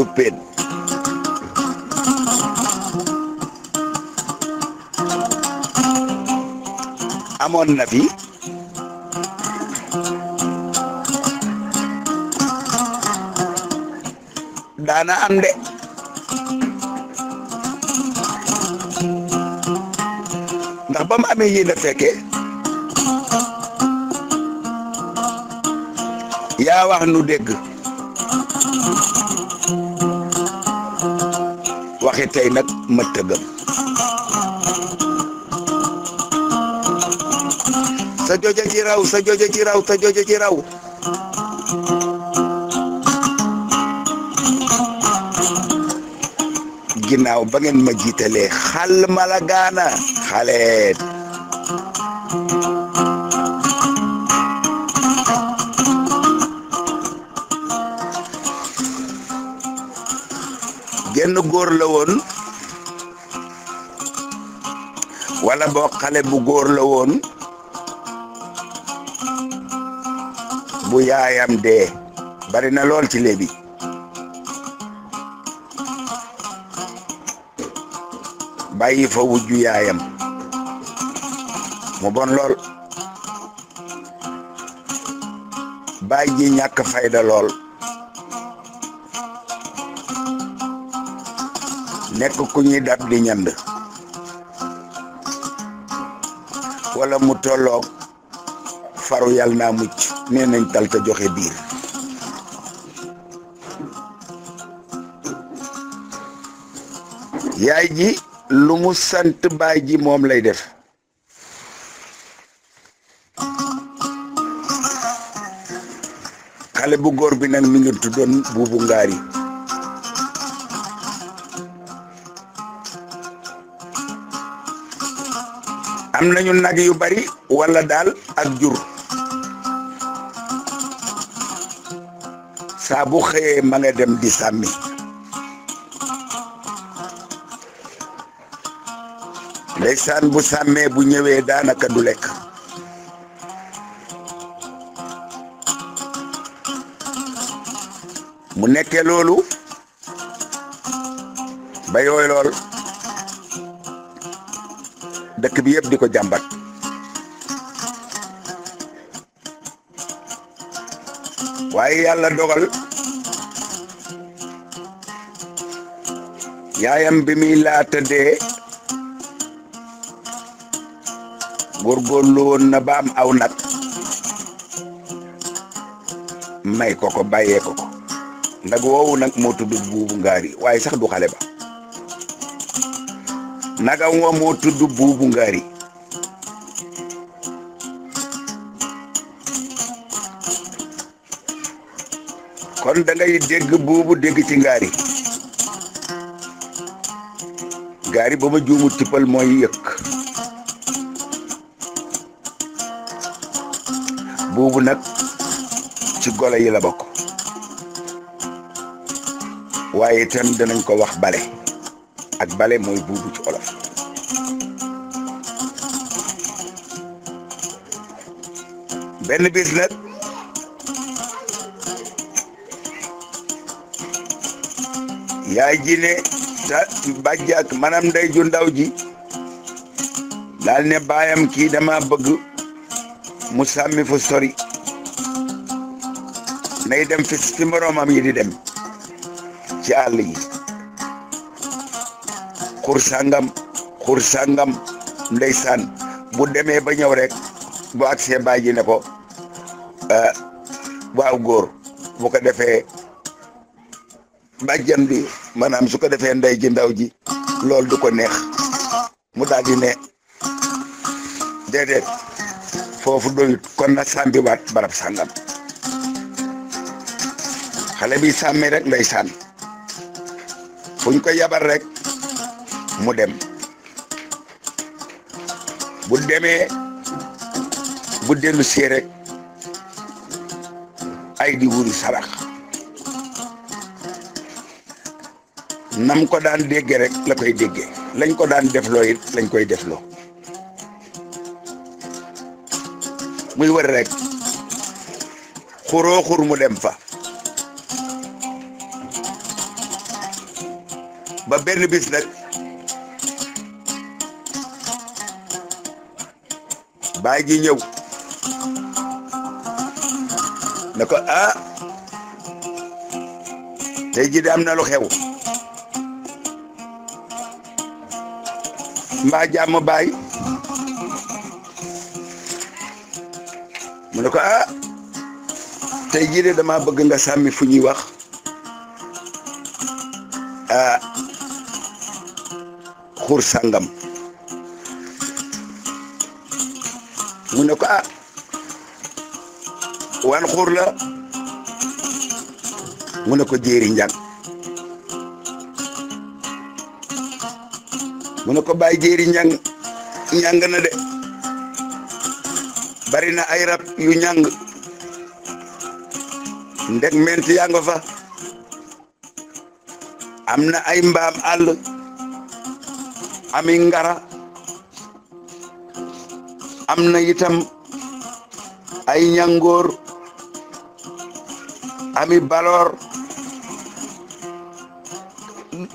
njuppeen amoon na fi daana am de ndax ba mu amee yéen a fekke yaa wax nu dégg waxi tey nag ma tëggam sa jojo ci raw sa jojo ci raw sa jojo ci raw ginnaaw ba ngeen ma jiitalee xal mala gaana xaleet genn góor la woon wala boo xale bu góor la woon bu yaayam dee bari na lool ci léegi bàyyi fa wujju yaayam mu bon lool baay ji ñàkk fayda lool nekk ku ñuy dab di ñand wala mu tolloog faru yàlla naa mucc nee nañ tal ta joxe biir yaay ji lu mu sant baay ji moom lay def xale bu góor bi nag mi ngi tuddoon Buubu Ngaari am nañu nag yu bari wala daal ak jur saa bu xëyee ma nga dem di sàmmi ndeysaan bu sàmmee bu ñëwee daanaka du lekk mu nekkee loolu ba yooy lool dëkk bi yëpp di ko jàmbat waaye yàlla dogal yaayam bi muy laata dee góorgóorlu woon na ba am aw nag may ko ko bàyyee ko ko ndag woowu nag moo tudd Buubu Ngaari waaye sax du xale ba naga woo moo tudd Buubu Ngaari kon da ngay dégg buubu dégg ci ngaari ngaari ba ma juumu tippal mooy yëkk buubu nag ci golo yi la bokk waaye itam danañ ko wax bale ak bale mooy buubu ci olof benn bis nag yaay ji ne ta bàjjaak manam ndey ju ndaw ji daal ne baayam kii dama bëgg mu sàmmi fu sori nay dem fi moroomam yi di dem ci àll yi xur sàngam ndeysaan bu demee ba ñëw rek bu agsee baay ji ne ko waaw góor bu ko defee bàjjan bi maanaam su ko defee ndey ji ndaw ji loolu du ko neex mu daal di ne déedéet foofu doyut kon na sàmbi waat barab sàngam xale bi sàmmi rek ndeysaan fuñ ko yabal rek mu dem bu demee bu dellu see rek ay di wuri sarax nam ko daan dégge rek la koy dégge lañ ko daan defloo it lañ koy defloo muy wër rek xuroo xur mu dem fa ba benn bis nag baay ji ñëw ne ko tey ji de am na lu xew mbaa jàmm baay mu ne ko tey jii de dama bëgg nga sàmmi fu ñuy wax xur sàngam mu ne ko wan xur la mu ne ko jéeri njàng mu ne ko bàyyi jéeri njàng ñàng na de bari na ay rab yu ñàng ndeg ment yaa nga fa am na ay mbaam àll ami ngara am na itam ay ñangoor ami baloor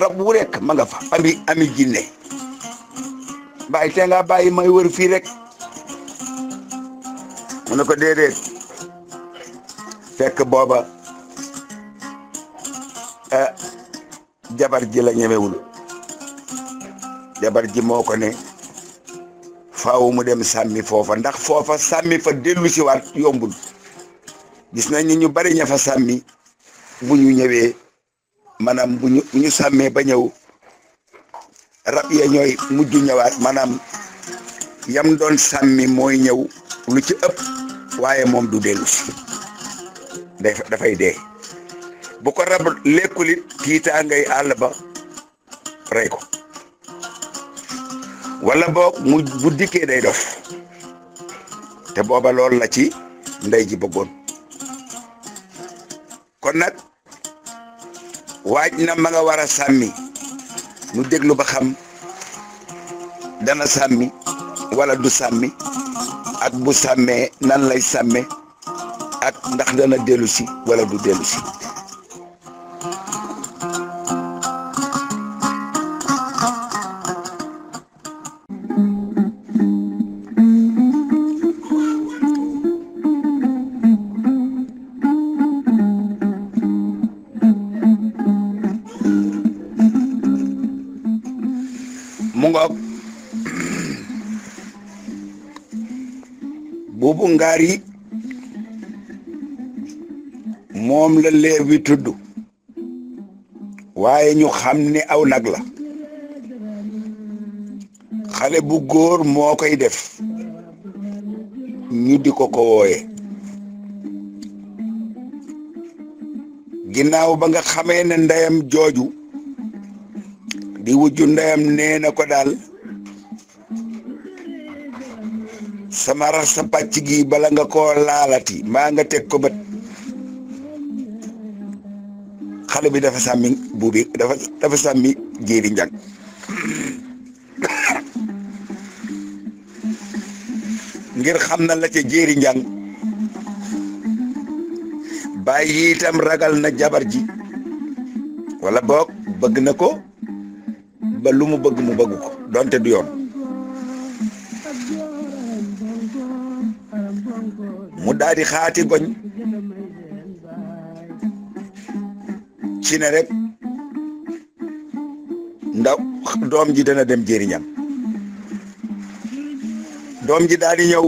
rab wu rek ma nga fa ami jinne bàyyi te nga bàyyi may wër fii rek mu ne ko déedéet fekk booba jabar ji la ñemewul jabar ji moo ko ne faaw mu dem sàmmi foofa ndax foofa sàmmi fa dellu si waat yombul gis nañ ni ñu bari ña fa sàmmi bu ñu ñëwee maanaam bu ñu sàmmee ba ñëw rab ya ñooy mujj ñëwaat maanaam yam doon sàmmi mooy ñëw lu ci ëpp waaye moom du dellu si dafay dee bu ko rab lekkulit tiitaa ngay àll ba rey ko wala boog bu dikkee day dof te booba loolu la ci ndey ji bëggoon kon nag waaj na ma nga war a sàmmi nu déglu ba xam dana sàmmi wala du sàmmi ak bu sàmmee nan lay sàmme ak ndax dana dellu si wala du dellu si mu ngoog buubu ngaar yi moom la leer bi tudd waaye ñu xam ne aw nag la xale bu góor moo koy def ñu di ko wooye ginnaaw ba nga xamee ne ndeyam jooju di wujju ndeyam nee na ko daal sama rax sa pàcc gi bala nga koo laalati maa nga teg ko bët xale bi dafa sàmmi buubi dafa sàmmi jéeri njàng ngir xam na la ca jéeri njàng bàyyi itam ragal na jabar ji wala boog bëgg na ko ba lu mu bëgg mu bëgg ko donte du yoon mu daal di xaati goñ ci ne rek ndaw doom ji dana dem jéeri njàng doom ji daal di ñëw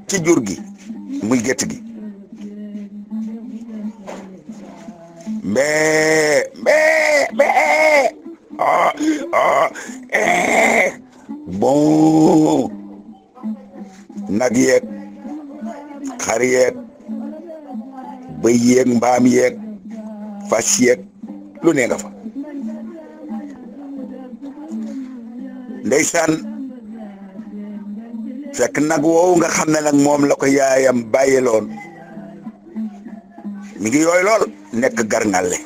ci jur gi muy gétt gi bon nag yeeg xar yeeg bëy yeeg mbaam yeeg fas yeeg lu ne nga fa ndeysaan fekk nag woowu nga xam ne nag moom la ko yaayam bàyyiloon mi ngi yooy lool nekk garngale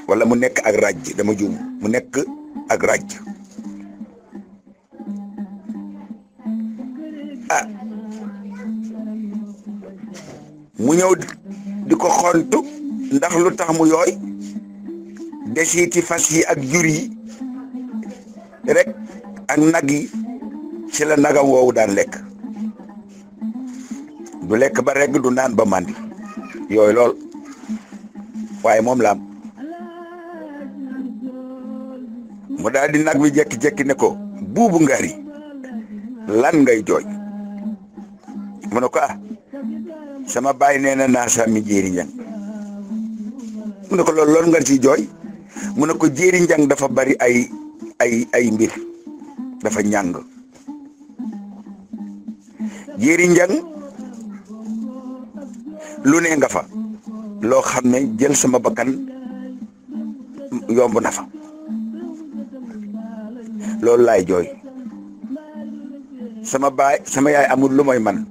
wala mu nekk ak ràjj dama juum mu nekk ak ràjj mu ñëw di ko xontu ndax lu tax mu yooy desiti fas yi ak jur yi rek ak nag yi ci la nagam woowu daan lekk du lekk ba rek du naan ba màndi yooyu lool waaye moom la am mu daal di nag bi jekki-jekki ne ko Buubu Ngari lan ngay jooy mu ne ko sama baay nee na naa sàmmi Jéeri Njang mu ne ko loolu nga ci jooy mu ne ko Jéeri Njang dafa bari ay mbir dafa ñàng Jéeri Njang lu ne nga fa loo xam ne jël sama bakkan yomb na fa loolu laay jooy sama yaay amul lu mooy man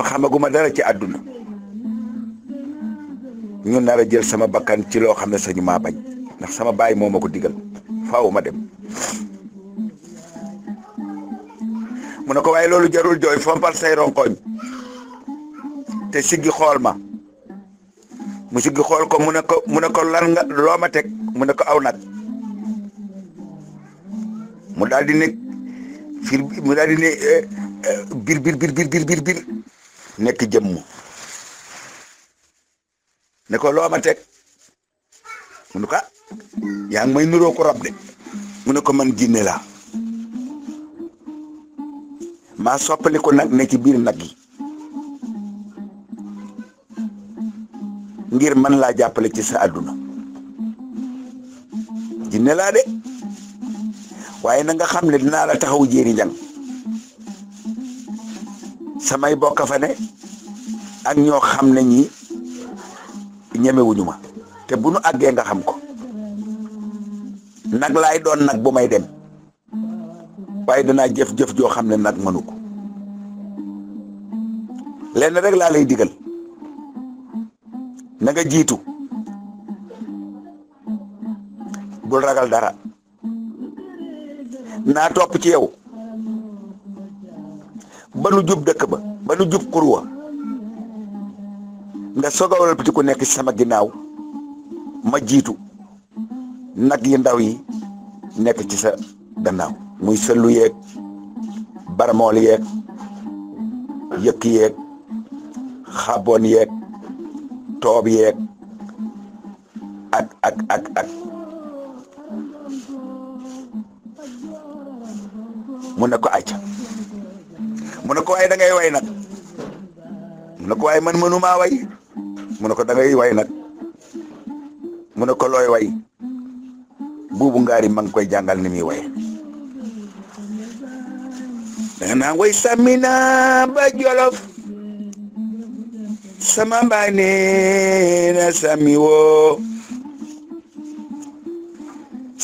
xamaguma dara ci àdduna ñu nar a jël sama bakkan ci loo xam ne sañu maa bañ ndax sama baay moo ma ko digal faaw ma dem mu ne ko waaye loolu jarul jooy fompal say ronkoñ te siggi xool ma mu siggi xool ko mu ne ko lan nga loo ma teg mu ne ko aw nag mu daal di ne mu daal di ne bir nekk jëmm ne ko loo ma teg mu ne ko yaa ngi may nuroo ko rab de mu ne ko man jinne laa maa soppali ko nag ne ci biir nag yi ngir man laa jàppale ci sa àdduna jinne laa de waaye na nga xam ne dinaa la taxaw Jéeri Njang samay bokk fa ne ak ñoo xam ne ñi ñemewuñu ma te bu nu àggee nga xam ko nag laay doon nag bu may dem waaye danaa jëf-jëf joo xam ne nag mënu ko lenn rek laa lay digal na nga jiitu bul ragal dara naa topp ci yow ba nu jub dëkk ba nu jub xurwa nga soog a walbati ku nekk sama ginnaaw ma jiitu nag yi ndaw yi nekk ci sa gannaaw muy sëllu yeeg barmool yeeg yëkk yeeg xaboon yeeg toob yeeg ak mu ne ko acca mu ne ko waaye da ngay way nag mu ne ko waaye man mënumaa way mu ne ko da ngay way nag mu ne ko looy way Buubu Ngari ma ngi koy jàngal ni muy way danga naa way Samina ba Jolof sama baay nee na sami woo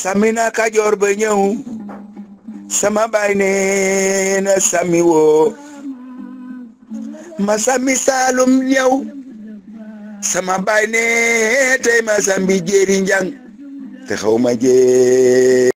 Samina Kajoor ba ñëw sama baay nee na sami woo ma sami Saalum ñëw sama baay nee tey ma sambi Jéeri Njang te xaw ma jee